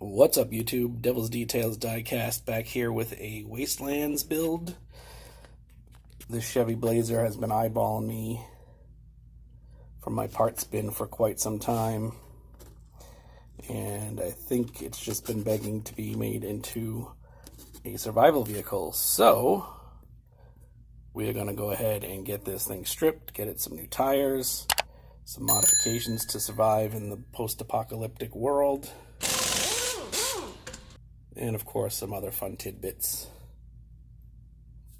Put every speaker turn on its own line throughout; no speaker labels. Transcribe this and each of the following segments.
What's up, YouTube? Devil's Details Diecast back here with a Wastelands build. This Chevy Blazer has been eyeballing me from my parts bin for quite some time, and I think it's just been begging to be made into a survival vehicle. So we are going to go ahead and get this thing stripped, get it some new tires, some modifications to survive in the post-apocalyptic world, and of course some other fun tidbits.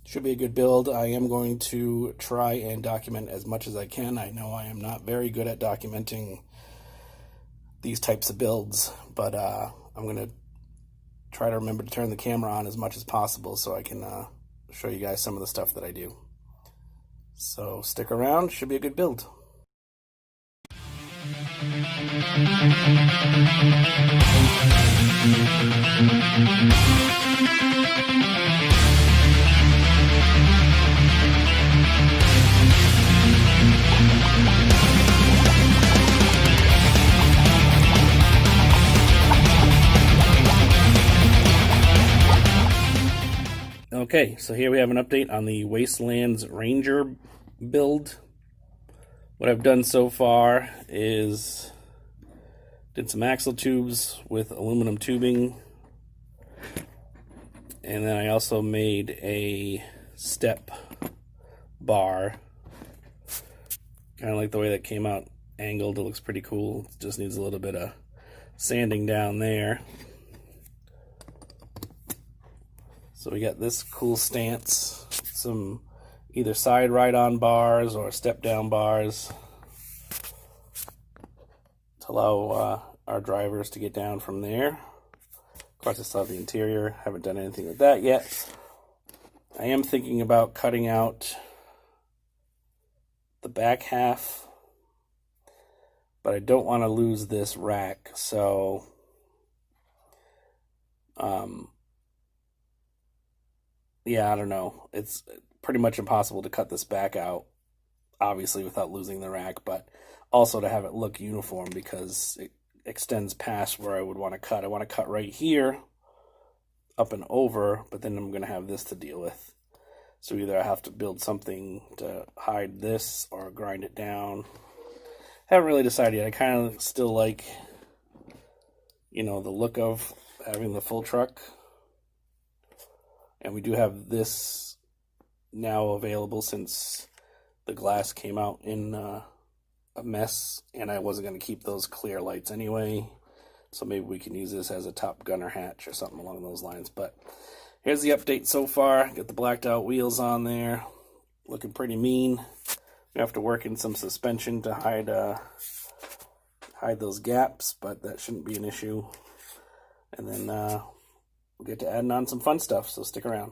Should be a good build. I am going to try and document as much as I can. I know I am not very good at documenting these types of builds, but I'm going to try to remember to turn the camera on as much as possible so I can show you guys some of the stuff that I do. So stick around, should be a good build. Okay, so here we have an update on the Wastelands Ranger build. What I've done so far is did some axle tubes with aluminum tubing, and then I also made a step bar. Kind of like the way that came out angled. It looks pretty cool. It just needs a little bit of sanding down there. So we got this cool stance, some either side ride-on bars or step-down bars to allow our drivers to get down from there. Of course, I still have the interior. Haven't done anything with that yet. I am thinking about cutting out the back half, but I don't want to lose this rack, so yeah, I don't know. It's pretty much impossible to cut this back out, obviously, without losing the rack, but also to have it look uniform because it extends past where I would want to cut. I want to cut right here, up and over, but then I'm going to have this to deal with. So either I have to build something to hide this or grind it down. Haven't really decided yet. I kind of still like, you know, the look of having the full truck. And we do have this now available since the glass came out in a mess, and I wasn't going to keep those clear lights anyway. So maybe we can use this as a Top Gunner hatch or something along those lines. But here's the update so far. Got the blacked out wheels on there. Looking pretty mean. We have to work in some suspension to hide those gaps, but that shouldn't be an issue. And then we'll get to adding on some fun stuff, so stick around.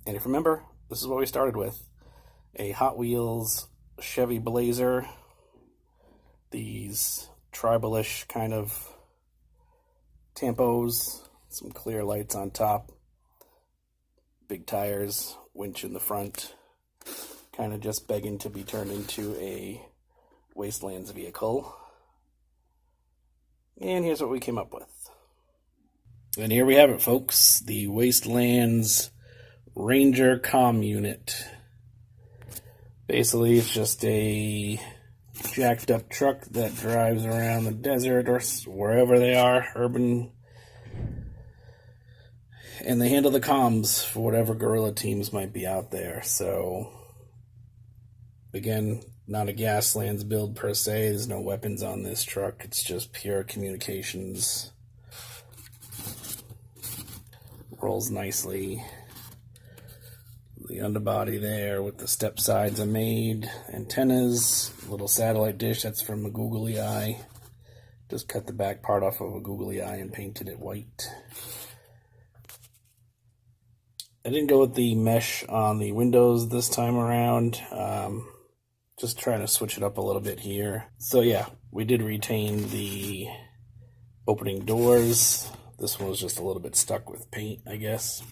And if you remember, this is what we started with. A Hot Wheels Chevy Blazer. These tribal-ish kind of tampos. Some clear lights on top. Big tires, winch in the front. Kind of just begging to be turned into a Wastelands vehicle. And here's what we came up with. And here we have it, folks. The Wastelands Ranger Comm unit. Basically, it's just a jacked up truck that drives around the desert or wherever they are, urban. And they handle the comms for whatever guerrilla teams might be out there. So, again, not a Gaslands build per se. There's no weapons on this truck. It's just pure communications. Rolls nicely. The underbody there with the step sides are made. Antennas, little satellite dish, that's from a googly eye. Just cut the back part off of a googly eye and painted it white. I didn't go with the mesh on the windows this time around. Just trying to switch it up a little bit here. So yeah, we did retain the opening doors. This one was just a little bit stuck with paint, I guess.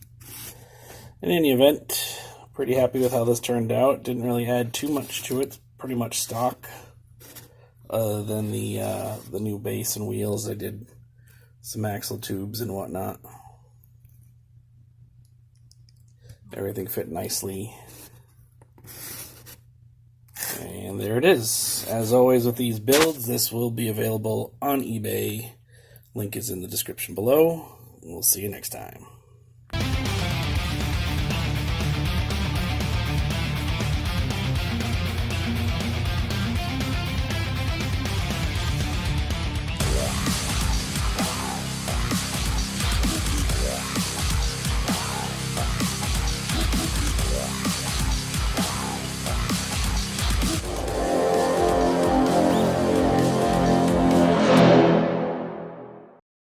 In any event, pretty happy with how this turned out. Didn't really add too much to it. Pretty much stock. Other than the new base and wheels, I did some axle tubes and whatnot. Everything fit nicely. And there it is. As always with these builds, this will be available on eBay. Link is in the description below. We'll see you next time.